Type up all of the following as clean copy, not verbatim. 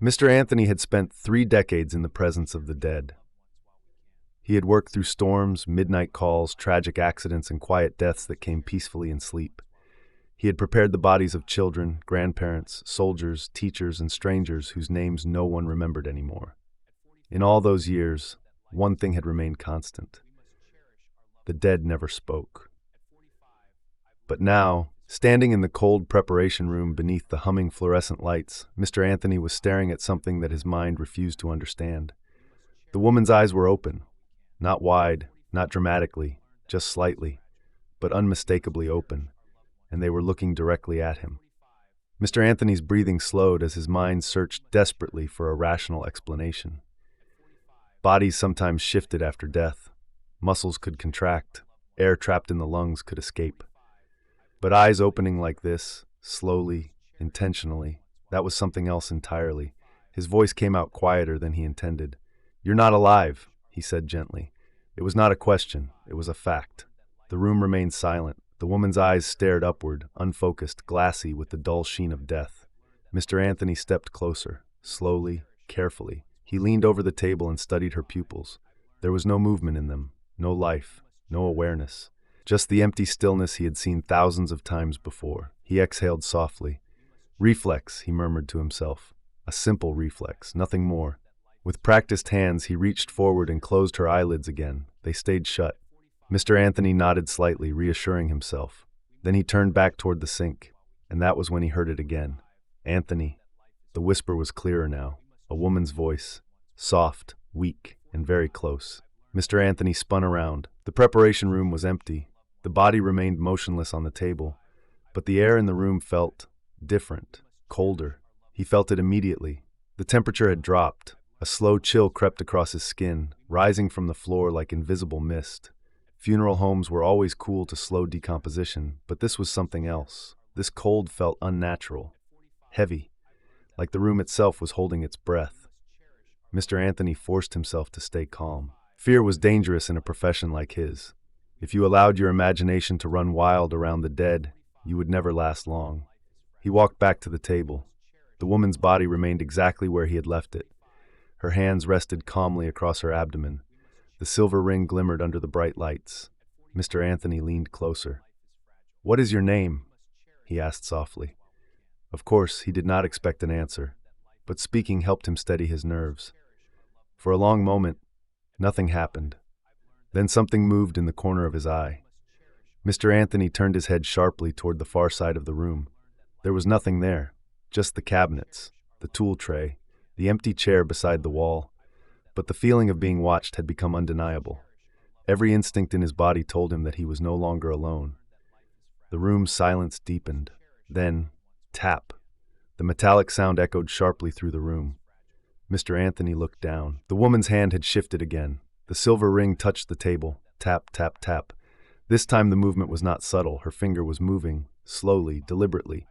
Mr. Anthony had spent 3 decades in the presence of the dead. He had worked through storms, midnight calls, tragic accidents, and quiet deaths that came peacefully in sleep. He had prepared the bodies of children, grandparents, soldiers, teachers, and strangers whose names no one remembered anymore. In all those years, one thing had remained constant. The dead never spoke. But now, standing in the cold preparation room beneath the humming fluorescent lights, Mr. Anthony was staring at something that his mind refused to understand. The woman's eyes were open, not wide, not dramatically, just slightly, but unmistakably open, and they were looking directly at him. Mr. Anthony's breathing slowed as his mind searched desperately for a rational explanation. Bodies sometimes shifted after death. Muscles could contract. Air trapped in the lungs could escape. But eyes opening like this, slowly, intentionally, that was something else entirely. His voice came out quieter than he intended. "You're not alive," he said gently. It was not a question, it was a fact. The room remained silent. The woman's eyes stared upward, unfocused, glassy with the dull sheen of death. Mr. Anthony stepped closer, slowly, carefully. He leaned over the table and studied her pupils. There was no movement in them, no life, no awareness. Just the empty stillness he had seen thousands of times before. He exhaled softly. "Reflex," he murmured to himself. A simple reflex, nothing more. With practiced hands, he reached forward and closed her eyelids again. They stayed shut. Mr. Anthony nodded slightly, reassuring himself. Then he turned back toward the sink, and that was when he heard it again. "Anthony." The whisper was clearer now. A woman's voice, soft, weak, and very close. Mr. Anthony spun around. The preparation room was empty. The body remained motionless on the table, but the air in the room felt different, colder. He felt it immediately. The temperature had dropped. A slow chill crept across his skin, rising from the floor like invisible mist. Funeral homes were always cool to slow decomposition, but this was something else. This cold felt unnatural, heavy, like the room itself was holding its breath. Mr. Anthony forced himself to stay calm. Fear was dangerous in a profession like his. If you allowed your imagination to run wild around the dead, you would never last long. He walked back to the table. The woman's body remained exactly where he had left it. Her hands rested calmly across her abdomen. The silver ring glimmered under the bright lights. Mr. Anthony leaned closer. "What is your name?" he asked softly. Of course, he did not expect an answer, but speaking helped him steady his nerves. For a long moment, nothing happened. Then something moved in the corner of his eye. Mr. Anthony turned his head sharply toward the far side of the room. There was nothing there, just the cabinets, the tool tray, the empty chair beside the wall. But the feeling of being watched had become undeniable. Every instinct in his body told him that he was no longer alone. The room's silence deepened. Then, tap. The metallic sound echoed sharply through the room. Mr. Anthony looked down. The woman's hand had shifted again. The silver ring touched the table. Tap, tap, tap. This time the movement was not subtle. Her finger was moving, slowly, deliberately.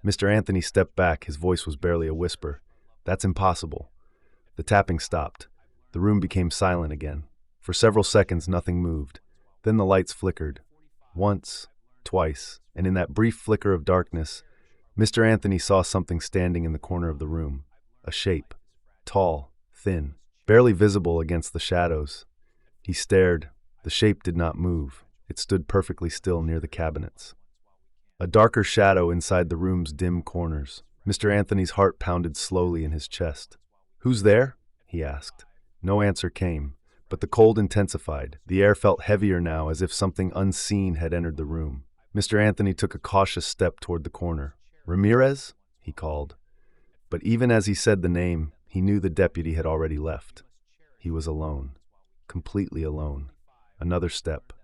Mr. Anthony stepped back. His voice was barely a whisper. "That's impossible." The tapping stopped. The room became silent again. For several seconds, nothing moved. Then the lights flickered. Once, twice, and in that brief flicker of darkness, Mr. Anthony saw something standing in the corner of the room. A shape. Tall, thin, barely visible against the shadows. He stared. The shape did not move. It stood perfectly still near the cabinets. A darker shadow inside the room's dim corners. Mr. Anthony's heart pounded slowly in his chest. "Who's there?" he asked. No answer came, but the cold intensified. The air felt heavier now, as if something unseen had entered the room. Mr. Anthony took a cautious step toward the corner. "Ramirez?" he called. But even as he said the name, he knew the deputy had already left. He was alone, completely alone. Another step.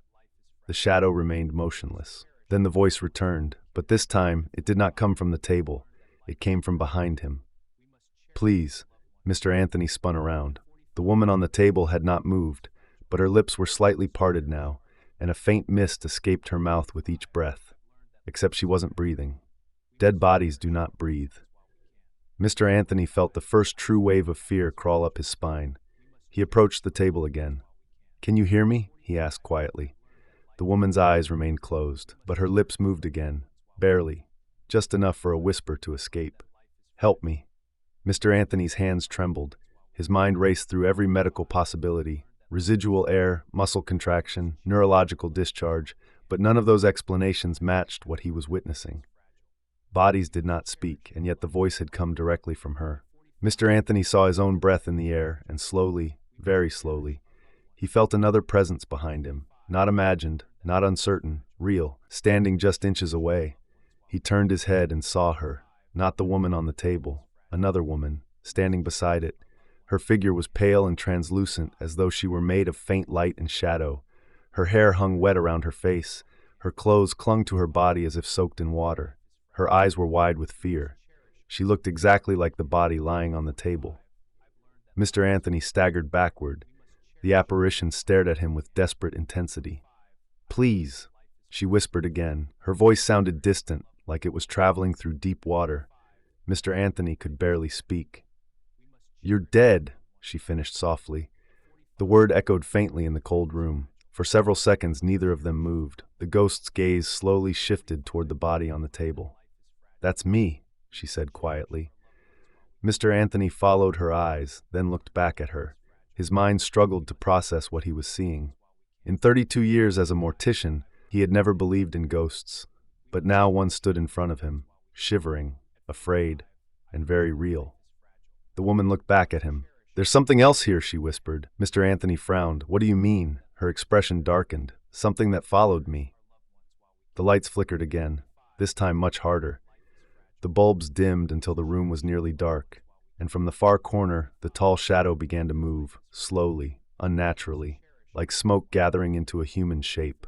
The shadow remained motionless. Then the voice returned, but this time it did not come from the table. It came from behind him. "Please." Mr. Anthony spun around. The woman on the table had not moved, but her lips were slightly parted now, and a faint mist escaped her mouth with each breath. Except she wasn't breathing. Dead bodies do not breathe. Mr. Anthony felt the first true wave of fear crawl up his spine. He approached the table again. "Can you hear me?" he asked quietly. The woman's eyes remained closed, but her lips moved again, barely, just enough for a whisper to escape. "Help me." Mr. Anthony's hands trembled. His mind raced through every medical possibility: residual air, muscle contraction, neurological discharge, but none of those explanations matched what he was witnessing. Bodies did not speak, and yet the voice had come directly from her. Mr. Anthony saw his own breath in the air, and slowly, very slowly, he felt another presence behind him, not imagined, not uncertain, real, standing just inches away. He turned his head and saw her, not the woman on the table, another woman, standing beside it. Her figure was pale and translucent, as though she were made of faint light and shadow. Her hair hung wet around her face. Her clothes clung to her body as if soaked in water. Her eyes were wide with fear. She looked exactly like the body lying on the table. Mr. Anthony staggered backward. The apparition stared at him with desperate intensity. "Please," she whispered again. Her voice sounded distant, like it was traveling through deep water. Mr. Anthony could barely speak. "You're dead," she finished softly. The word echoed faintly in the cold room. For several seconds, neither of them moved. The ghost's gaze slowly shifted toward the body on the table. "That's me," she said quietly. Mr. Anthony followed her eyes, then looked back at her. His mind struggled to process what he was seeing. In 32 years as a mortician, he had never believed in ghosts. But now one stood in front of him, shivering, afraid, and very real. The woman looked back at him. "There's something else here," she whispered. Mr. Anthony frowned. "What do you mean?" Her expression darkened. "Something that followed me." The lights flickered again, this time much harder. The bulbs dimmed until the room was nearly dark, and from the far corner, the tall shadow began to move, slowly, unnaturally, like smoke gathering into a human shape.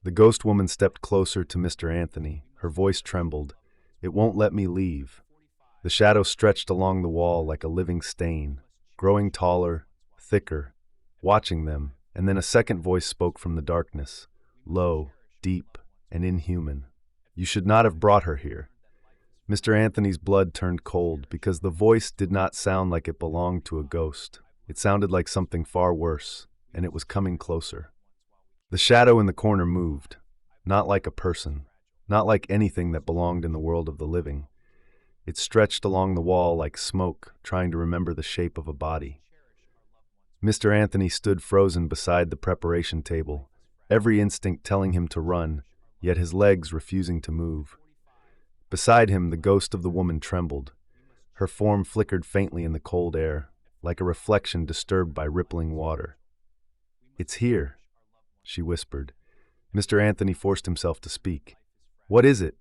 The ghost woman stepped closer to Mr. Anthony. Her voice trembled. "It won't let me leave." The shadow stretched along the wall like a living stain, growing taller, thicker, watching them, and then a second voice spoke from the darkness, low, deep, and inhuman. "You should not have brought her here." Mr. Anthony's blood turned cold because the voice did not sound like it belonged to a ghost. It sounded like something far worse, and it was coming closer. The shadow in the corner moved, not like a person, not like anything that belonged in the world of the living. It stretched along the wall like smoke, trying to remember the shape of a body. Mr. Anthony stood frozen beside the preparation table, every instinct telling him to run, yet his legs refusing to move. Beside him, the ghost of the woman trembled. Her form flickered faintly in the cold air, like a reflection disturbed by rippling water. "It's here," she whispered. Mr. Anthony forced himself to speak. "What is it?"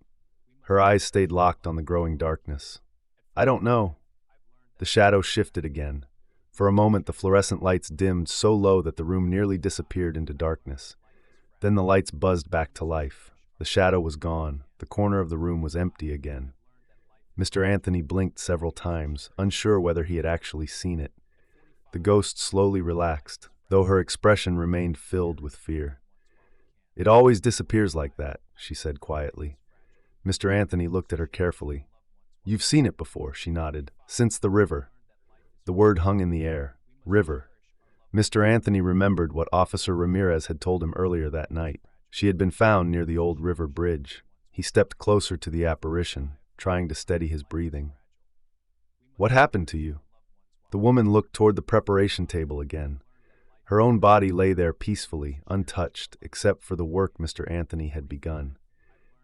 Her eyes stayed locked on the growing darkness. "I don't know." The shadow shifted again. For a moment, the fluorescent lights dimmed so low that the room nearly disappeared into darkness. Then the lights buzzed back to life. The shadow was gone. The corner of the room was empty again. Mr. Anthony blinked several times, unsure whether he had actually seen it. The ghost slowly relaxed, though her expression remained filled with fear. "It always disappears like that," she said quietly. Mr. Anthony looked at her carefully. "You've seen it before," she nodded. "Since the river." The word hung in the air. River. Mr. Anthony remembered what Officer Ramirez had told him earlier that night. She had been found near the old river bridge. He stepped closer to the apparition, trying to steady his breathing. "What happened to you?" The woman looked toward the preparation table again. Her own body lay there peacefully, untouched, except for the work Mr. Anthony had begun.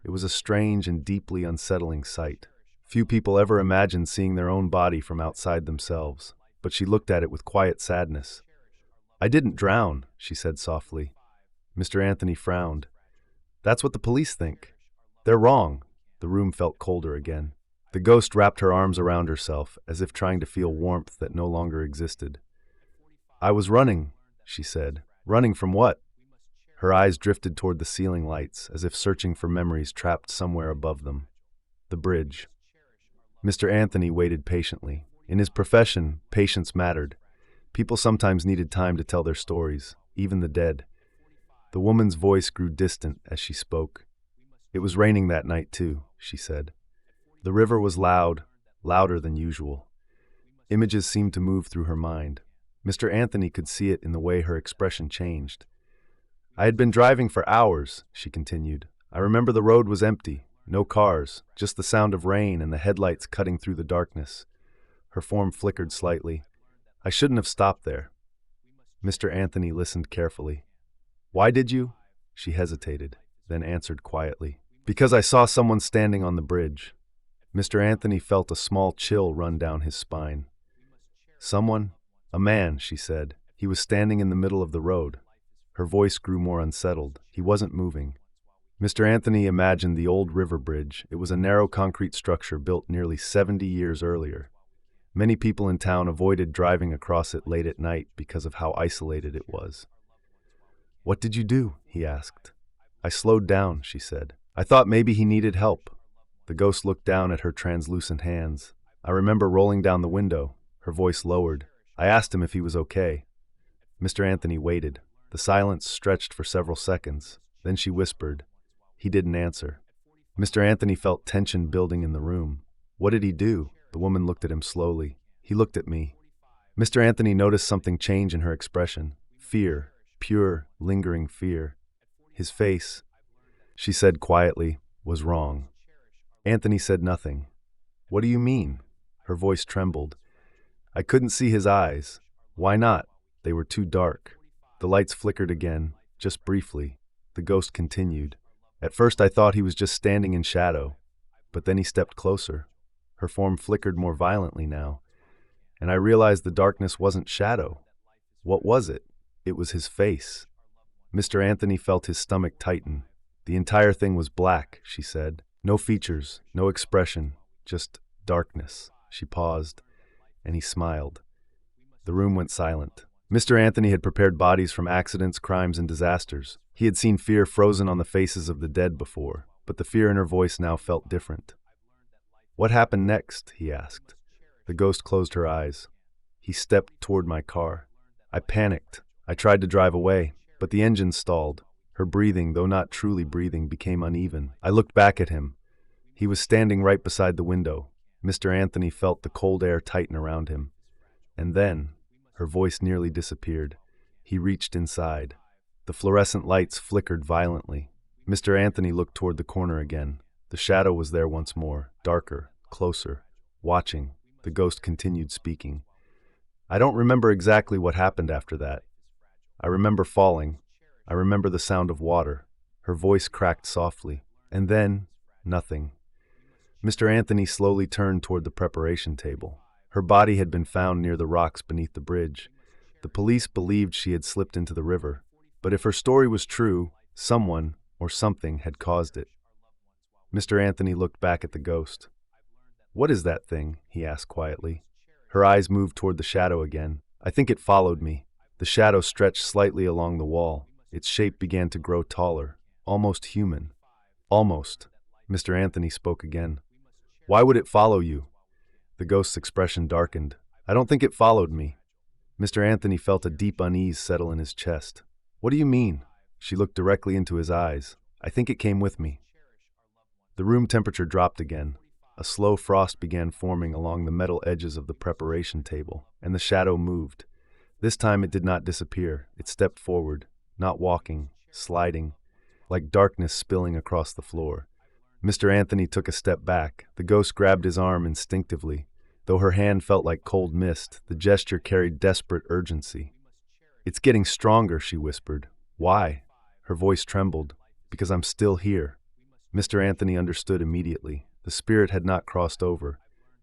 It was a strange and deeply unsettling sight. Few people ever imagined seeing their own body from outside themselves, but she looked at it with quiet sadness. "I didn't drown," she said softly. Mr. Anthony frowned. "That's what the police think. They're wrong." The room felt colder again. The ghost wrapped her arms around herself, as if trying to feel warmth that no longer existed. "I was running," she said. "Running from what?" Her eyes drifted toward the ceiling lights, as if searching for memories trapped somewhere above them. The bridge. Mr. Anthony waited patiently. In his profession, patience mattered. People sometimes needed time to tell their stories, even the dead. The woman's voice grew distant as she spoke. "It was raining that night too," she said. The river was loud, louder than usual. Images seemed to move through her mind. Mr. Anthony could see it in the way her expression changed. "I had been driving for hours," she continued. "I remember the road was empty, no cars, just the sound of rain and the headlights cutting through the darkness. Her form flickered slightly. I shouldn't have stopped there. Mr. Anthony listened carefully. Why did you? She hesitated, then answered quietly. Because I saw someone standing on the bridge. Mr. Anthony felt a small chill run down his spine. Someone? A man, she said. He was standing in the middle of the road. Her voice grew more unsettled. He wasn't moving. Mr. Anthony imagined the old river bridge. It was a narrow concrete structure built nearly 70 years earlier. Many people in town avoided driving across it late at night because of how isolated it was. What did you do? He asked. I slowed down, she said. I thought maybe he needed help. The ghost looked down at her translucent hands. I remember rolling down the window. Her voice lowered. I asked him if he was okay. Mr. Anthony waited. The silence stretched for several seconds. Then she whispered. He didn't answer. Mr. Anthony felt tension building in the room. What did he do? The woman looked at him slowly. He looked at me. Mr. Anthony noticed something change in her expression. Fear. Pure, lingering fear. His face, she said quietly, was wrong. Anthony said nothing. What do you mean? Her voice trembled. I couldn't see his eyes. Why not? They were too dark. The lights flickered again, just briefly. The ghost continued. At first I thought he was just standing in shadow, but then he stepped closer. Her form flickered more violently now, and I realized the darkness wasn't shadow. What was it? It was his face. Mr. Anthony felt his stomach tighten. The entire thing was black, she said. No features, no expression, just darkness. She paused, and he smiled. The room went silent. Mr. Anthony had prepared bodies from accidents, crimes, and disasters. He had seen fear frozen on the faces of the dead before, but the fear in her voice now felt different. What happened next? He asked. The ghost closed her eyes. He stepped toward my car. I panicked. I tried to drive away, but the engine stalled. Her breathing, though not truly breathing, became uneven. I looked back at him. He was standing right beside the window. Mr. Anthony felt the cold air tighten around him. And then, her voice nearly disappeared. He reached inside. The fluorescent lights flickered violently. Mr. Anthony looked toward the corner again. The shadow was there once more, darker, closer. Watching, the ghost continued speaking. I don't remember exactly what happened after that. I remember falling. I remember the sound of water. Her voice cracked softly. And then, nothing. Mr. Anthony slowly turned toward the preparation table. Her body had been found near the rocks beneath the bridge. The police believed she had slipped into the river. But if her story was true, someone or something had caused it. Mr. Anthony looked back at the ghost. What is that thing? He asked quietly. Her eyes moved toward the shadow again. I think it followed me. The shadow stretched slightly along the wall. Its shape began to grow taller, almost human. Almost. Mr. Anthony spoke again. Why would it follow you? The ghost's expression darkened. I don't think it followed me. Mr. Anthony felt a deep unease settle in his chest. What do you mean? She looked directly into his eyes. I think it came with me. The room temperature dropped again. A slow frost began forming along the metal edges of the preparation table, and the shadow moved. This time it did not disappear. It stepped forward, not walking, sliding, like darkness spilling across the floor. Mr. Anthony took a step back. The ghost grabbed his arm instinctively. Though her hand felt like cold mist, the gesture carried desperate urgency. It's getting stronger, she whispered. Why? Her voice trembled. Because I'm still here. Mr. Anthony understood immediately. The spirit had not crossed over.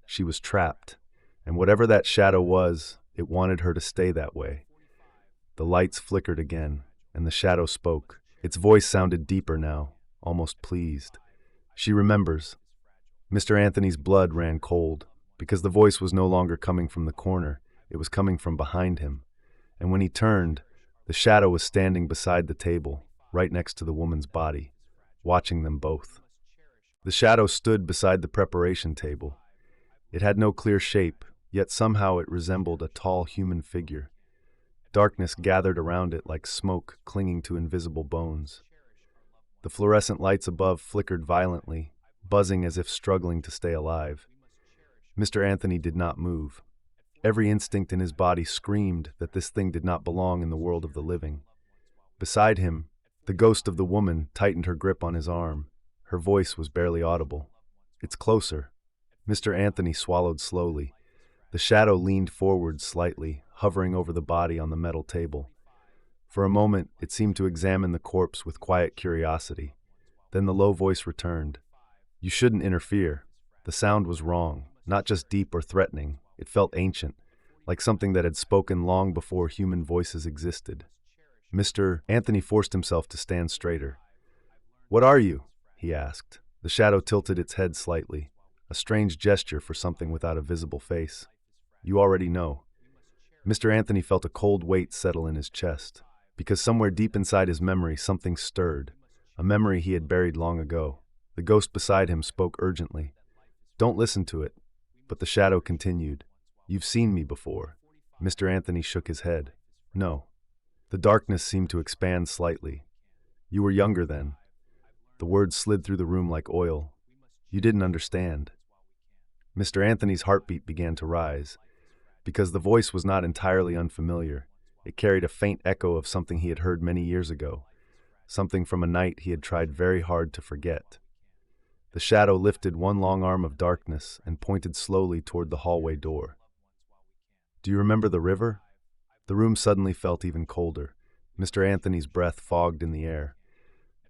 She was trapped. And whatever that shadow was, it wanted her to stay that way. The lights flickered again, and the shadow spoke. Its voice sounded deeper now, almost pleased. She remembers. Mr. Anthony's blood ran cold, because the voice was no longer coming from the corner. It was coming from behind him. And when he turned, the shadow was standing beside the table, right next to the woman's body, watching them both. The shadow stood beside the preparation table. It had no clear shape, yet somehow it resembled a tall human figure. Darkness gathered around it like smoke clinging to invisible bones. The fluorescent lights above flickered violently, buzzing as if struggling to stay alive. Mr. Anthony did not move. Every instinct in his body screamed that this thing did not belong in the world of the living. Beside him, the ghost of the woman tightened her grip on his arm. Her voice was barely audible. It's closer. Mr. Anthony swallowed slowly. The shadow leaned forward slightly, hovering over the body on the metal table. For a moment, it seemed to examine the corpse with quiet curiosity. Then the low voice returned. "You shouldn't interfere." The sound was wrong, not just deep or threatening. It felt ancient, like something that had spoken long before human voices existed. Mr. Anthony forced himself to stand straighter. "What are you?" he asked. The shadow tilted its head slightly, a strange gesture for something without a visible face. "You already know." Mr. Anthony felt a cold weight settle in his chest, because somewhere deep inside his memory something stirred, a memory he had buried long ago. The ghost beside him spoke urgently. "Don't listen to it." But the shadow continued. "You've seen me before." Mr. Anthony shook his head. "No." The darkness seemed to expand slightly. "You were younger then." The words slid through the room like oil. "You didn't understand." Mr. Anthony's heartbeat began to rise, because the voice was not entirely unfamiliar. It carried a faint echo of something he had heard many years ago, something from a night he had tried very hard to forget. The shadow lifted one long arm of darkness and pointed slowly toward the hallway door. "Do you remember the river?" The room suddenly felt even colder. Mr. Anthony's breath fogged in the air.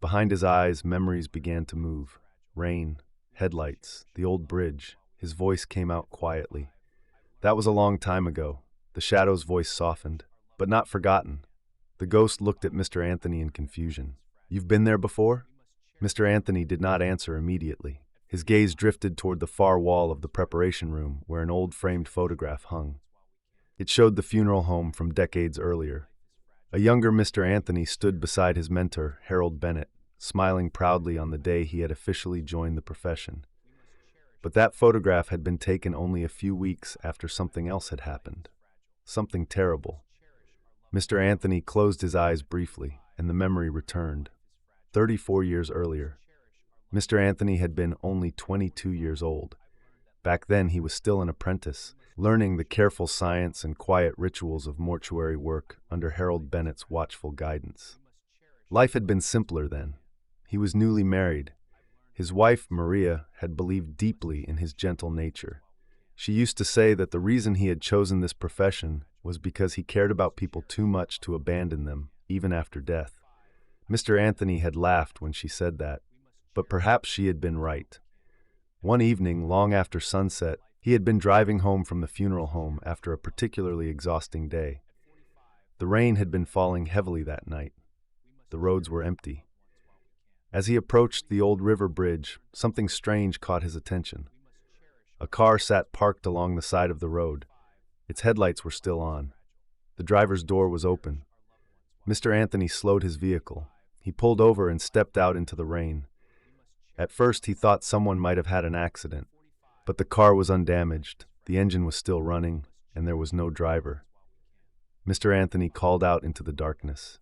Behind his eyes, memories began to move. Rain, headlights, the old bridge. His voice came out quietly. "That was a long time ago." The shadow's voice softened, but not forgotten. The ghost looked at Mr. Anthony in confusion. "You've been there before?" Mr. Anthony did not answer immediately. His gaze drifted toward the far wall of the preparation room where an old framed photograph hung. It showed the funeral home from decades earlier. A younger Mr. Anthony stood beside his mentor, Harold Bennett, smiling proudly on the day he had officially joined the profession. But that photograph had been taken only a few weeks after something else had happened. Something terrible. Mr. Anthony closed his eyes briefly, and the memory returned. 34 years earlier. Mr. Anthony had been only 22 years old. Back then he was still an apprentice, learning the careful science and quiet rituals of mortuary work under Harold Bennett's watchful guidance. Life had been simpler then. He was newly married. His wife, Maria, had believed deeply in his gentle nature. She used to say that the reason he had chosen this profession was because he cared about people too much to abandon them, even after death. Mr. Anthony had laughed when she said that, but perhaps she had been right. One evening, long after sunset, he had been driving home from the funeral home after a particularly exhausting day. The rain had been falling heavily that night. The roads were empty. As he approached the old river bridge, something strange caught his attention. A car sat parked along the side of the road. Its headlights were still on. The driver's door was open. Mr. Anthony slowed his vehicle. He pulled over and stepped out into the rain. At first he thought someone might have had an accident, but the car was undamaged, the engine was still running, and there was no driver. Mr. Anthony called out into the darkness.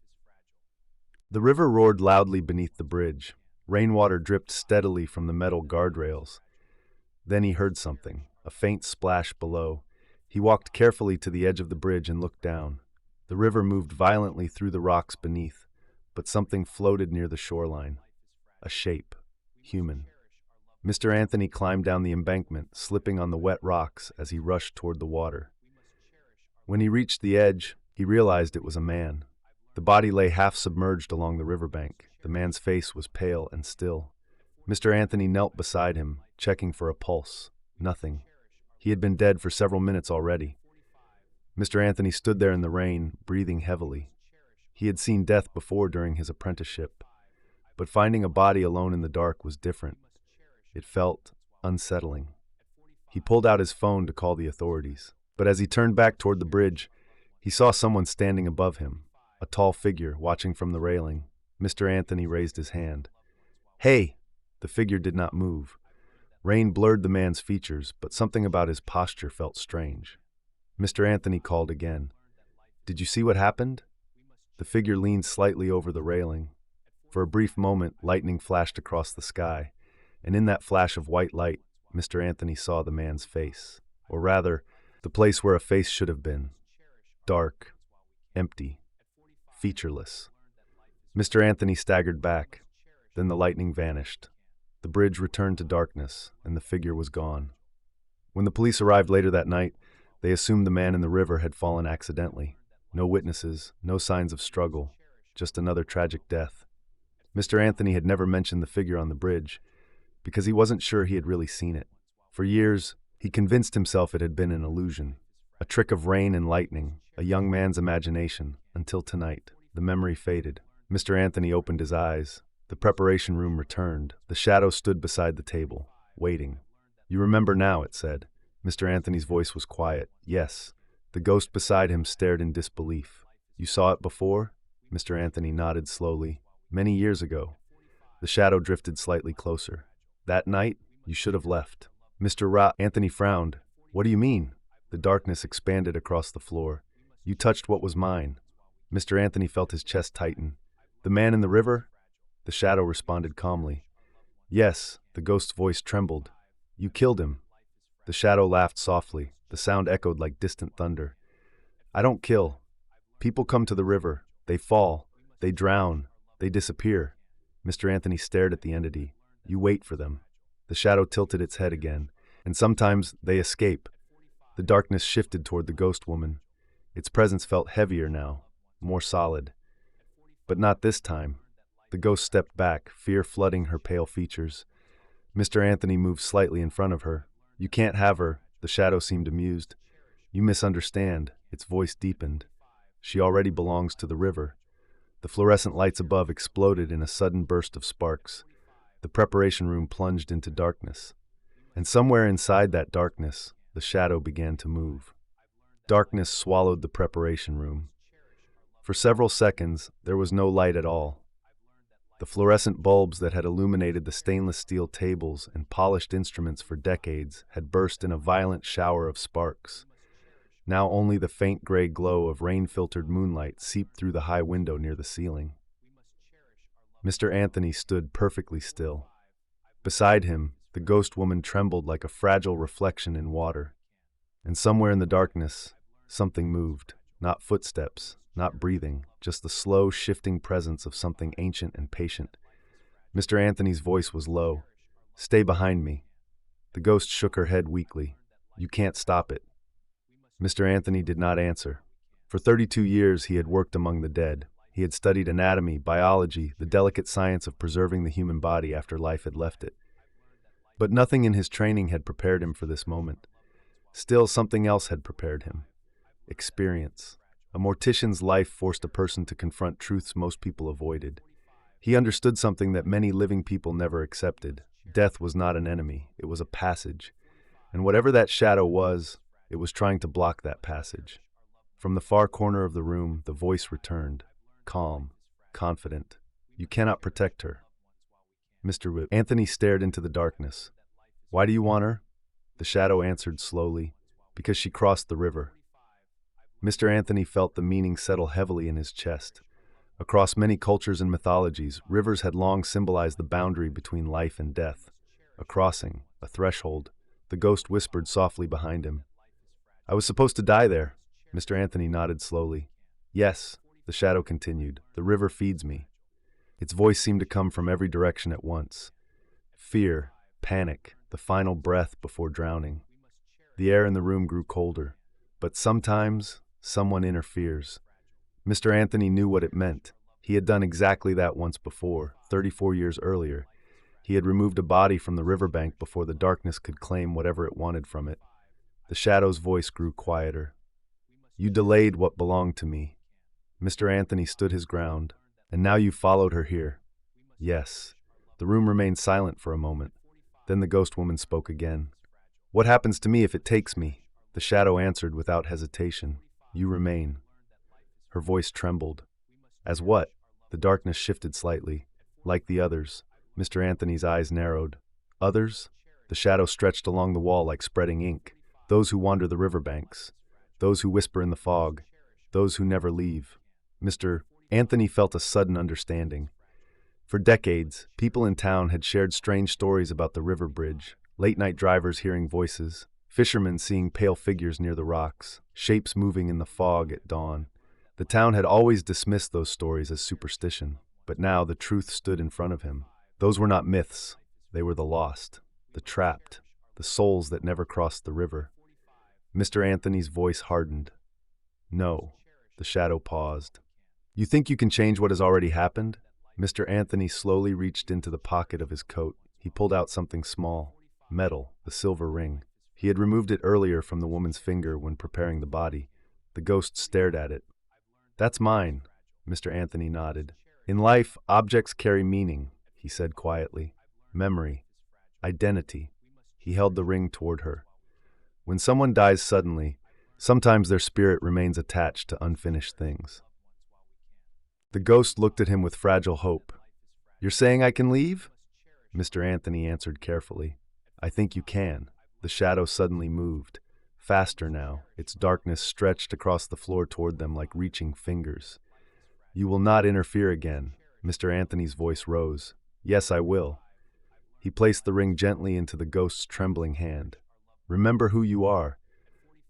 The river roared loudly beneath the bridge. Rainwater dripped steadily from the metal guardrails. Then he heard something, a faint splash below. He walked carefully to the edge of the bridge and looked down. The river moved violently through the rocks beneath, but something floated near the shoreline. A shape, human. Mr. Anthony climbed down the embankment, slipping on the wet rocks as he rushed toward the water. When he reached the edge, he realized it was a man. The body lay half submerged along the riverbank. The man's face was pale and still. Mr. Anthony knelt beside him, checking for a pulse. Nothing. He had been dead for several minutes already. Mr. Anthony stood there in the rain, breathing heavily. He had seen death before during his apprenticeship, but finding a body alone in the dark was different. It felt unsettling. He pulled out his phone to call the authorities, but as he turned back toward the bridge, he saw someone standing above him, a tall figure watching from the railing. Mr. Anthony raised his hand. "Hey!" The figure did not move. Rain blurred the man's features, but something about his posture felt strange. Mr. Anthony called again. "Did you see what happened?" The figure leaned slightly over the railing. For a brief moment, lightning flashed across the sky, and in that flash of white light, Mr. Anthony saw the man's face, or rather, the place where a face should have been. Dark, empty, featureless. Mr. Anthony staggered back. Then the lightning vanished. The bridge returned to darkness, and the figure was gone. When the police arrived later that night, They assumed the man in the river had fallen accidentally. No witnesses, no signs of struggle, just another tragic death. Mr. Anthony had never mentioned the figure on the bridge, because he wasn't sure he had really seen it. For years, he convinced himself it had been an illusion, a trick of rain and lightning, a young man's imagination, until tonight. The memory faded. Mr. Anthony opened his eyes. The preparation room returned. The shadow stood beside the table, waiting. "You remember now," it said. Mr. Anthony's voice was quiet. "Yes." The ghost beside him stared in disbelief. "You saw it before?" Mr. Anthony nodded slowly. "Many years ago." The shadow drifted slightly closer. "That night, you should have left." Anthony frowned. "What do you mean?" The darkness expanded across the floor. "You touched what was mine." Mr. Anthony felt his chest tighten. "The man in the river?" The shadow responded calmly. "Yes." The ghost's voice trembled. "You killed him." The shadow laughed softly. The sound echoed like distant thunder. "I don't kill. People come to the river. They fall. They drown. They disappear." Mr. Anthony stared at the entity. "You wait for them." The shadow tilted its head again. "And sometimes they escape." The darkness shifted toward the ghost woman. Its presence felt heavier now, more solid. But not this time. The ghost stepped back, fear flooding her pale features. Mr. Anthony moved slightly in front of her. "You can't have her." The shadow seemed amused. "You misunderstand." Its voice deepened. "She already belongs to the river." The fluorescent lights above exploded in a sudden burst of sparks. The preparation room plunged into darkness. And somewhere inside that darkness, the shadow began to move. Darkness swallowed the preparation room. For several seconds, there was no light at all. The fluorescent bulbs that had illuminated the stainless steel tables and polished instruments for decades had burst in a violent shower of sparks. Now only the faint gray glow of rain-filtered moonlight seeped through the high window near the ceiling. Mr. Anthony stood perfectly still. Beside him, the ghost woman trembled like a fragile reflection in water. And somewhere in the darkness, something moved. Not footsteps, not breathing, just the slow, shifting presence of something ancient and patient. Mr. Anthony's voice was low. "Stay behind me." The ghost shook her head weakly. "You can't stop it." Mr. Anthony did not answer. For 32 years he had worked among the dead. He had studied anatomy, biology, the delicate science of preserving the human body after life had left it. But nothing in his training had prepared him for this moment. Still, something else had prepared him. Experience. A mortician's life forced a person to confront truths most people avoided. He understood something that many living people never accepted. Death was not an enemy, it was a passage. And whatever that shadow was, it was trying to block that passage. From the far corner of the room, the voice returned, calm, confident. "You cannot protect her." Anthony stared into the darkness. "Why do you want her?" The shadow answered slowly, "Because she crossed the river." Mr. Anthony felt the meaning settle heavily in his chest. Across many cultures and mythologies, rivers had long symbolized the boundary between life and death. A crossing, a threshold. The ghost whispered softly behind him. "I was supposed to die there." Mr. Anthony nodded slowly. "Yes," the shadow continued, "the river feeds me." Its voice seemed to come from every direction at once. Fear, panic, the final breath before drowning. The air in the room grew colder. But sometimes, someone interferes. Mr. Anthony knew what it meant. He had done exactly that once before, 34 years earlier. He had removed a body from the riverbank before the darkness could claim whatever it wanted from it. The shadow's voice grew quieter. "You delayed what belonged to me." Mr. Anthony stood his ground. "And now you followed her here." "Yes." The room remained silent for a moment. Then the ghost woman spoke again. "What happens to me if it takes me?" The shadow answered without hesitation. "You remain." Her voice trembled. "As what?" The darkness shifted slightly. "Like the others." Mr. Anthony's eyes narrowed. "Others?" The shadow stretched along the wall like spreading ink. "Those who wander the riverbanks. Those who whisper in the fog. Those who never leave." Mr. Anthony felt a sudden understanding. For decades, people in town had shared strange stories about the river bridge. Late-night drivers hearing voices. Fishermen seeing pale figures near the rocks. Shapes moving in the fog at dawn. The town had always dismissed those stories as superstition. But now the truth stood in front of him. Those were not myths. They were the lost, the trapped, the souls that never crossed the river. Mr. Anthony's voice hardened. No. The shadow paused. You think you can change what has already happened? Mr. Anthony slowly reached into the pocket of his coat. He pulled out something small. Metal, the silver ring. He had removed it earlier from the woman's finger when preparing the body. The ghost stared at it. That's mine, Mr. Anthony nodded. In life, objects carry meaning, he said quietly. Memory. Identity. He held the ring toward her. When someone dies suddenly, sometimes their spirit remains attached to unfinished things. The ghost looked at him with fragile hope. You're saying I can leave? Mr. Anthony answered carefully. I think you can. The shadow suddenly moved. Faster now, its darkness stretched across the floor toward them like reaching fingers. You will not interfere again. Mr. Anthony's voice rose. Yes, I will. He placed the ring gently into the ghost's trembling hand. Remember who you are.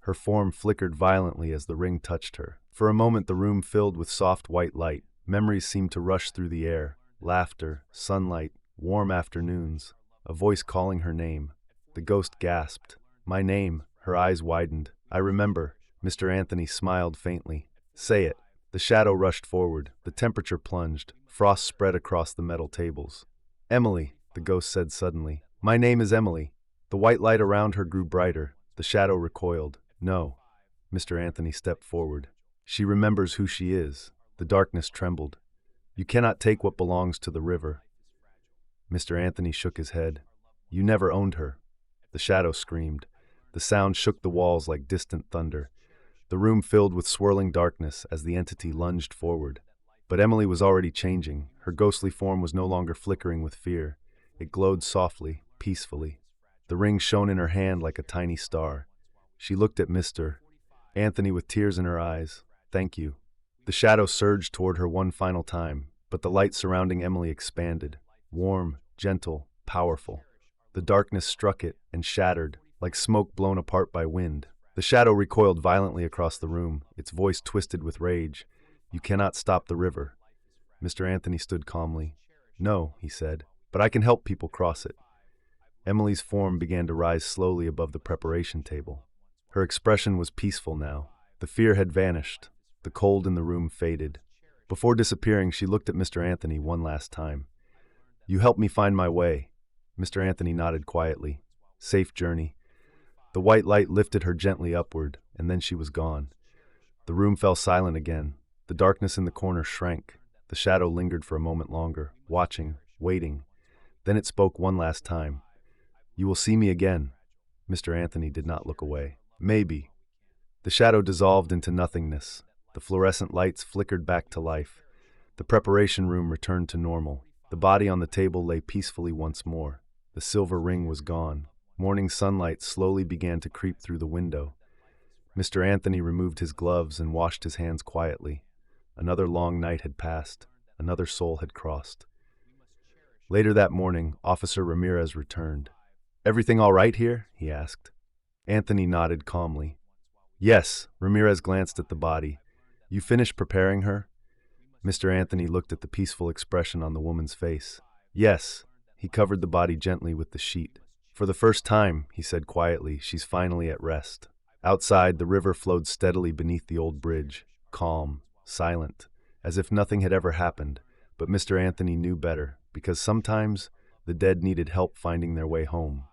Her form flickered violently as the ring touched her. For a moment the room filled with soft white light. Memories seemed to rush through the air. Laughter, sunlight, warm afternoons. A voice calling her name. The ghost gasped. My name. Her eyes widened. I remember. Mr. Anthony smiled faintly. Say it. The shadow rushed forward. The temperature plunged. Frost spread across the metal tables. Emily, the ghost said suddenly. My name is Emily. The white light around her grew brighter. The shadow recoiled. No. Mr. Anthony stepped forward. She remembers who she is. The darkness trembled. You cannot take what belongs to the river. Mr. Anthony shook his head. You never owned her. The shadow screamed. The sound shook the walls like distant thunder. The room filled with swirling darkness as the entity lunged forward. But Emily was already changing. Her ghostly form was no longer flickering with fear. It glowed softly, peacefully. The ring shone in her hand like a tiny star. She looked at Mr. Anthony with tears in her eyes. Thank you. The shadow surged toward her one final time, but the light surrounding Emily expanded. Warm, gentle, powerful. The darkness struck it and shattered, like smoke blown apart by wind. The shadow recoiled violently across the room, its voice twisted with rage. You cannot stop the river. Mr. Anthony stood calmly. No, he said, but I can help people cross it. Emily's form began to rise slowly above the preparation table. Her expression was peaceful now. The fear had vanished. The cold in the room faded. Before disappearing, she looked at Mr. Anthony one last time. You helped me find my way. Mr. Anthony nodded quietly. Safe journey. The white light lifted her gently upward, and then she was gone. The room fell silent again. The darkness in the corner shrank. The shadow lingered for a moment longer, watching, waiting. Then it spoke one last time. You will see me again. Mr. Anthony did not look away. Maybe. The shadow dissolved into nothingness. The fluorescent lights flickered back to life. The preparation room returned to normal. The body on the table lay peacefully once more. The silver ring was gone. Morning sunlight slowly began to creep through the window. Mr. Anthony removed his gloves and washed his hands quietly. Another long night had passed. Another soul had crossed. Later that morning, Officer Ramirez returned. Everything all right here? He asked. Anthony nodded calmly. Yes, Ramirez glanced at the body. You finished preparing her? Mr. Anthony looked at the peaceful expression on the woman's face. Yes. He covered the body gently with the sheet. For the first time, he said quietly, she's finally at rest. Outside, the river flowed steadily beneath the old bridge, calm, silent, as if nothing had ever happened. But Mr. Anthony knew better, because sometimes the dead needed help finding their way home.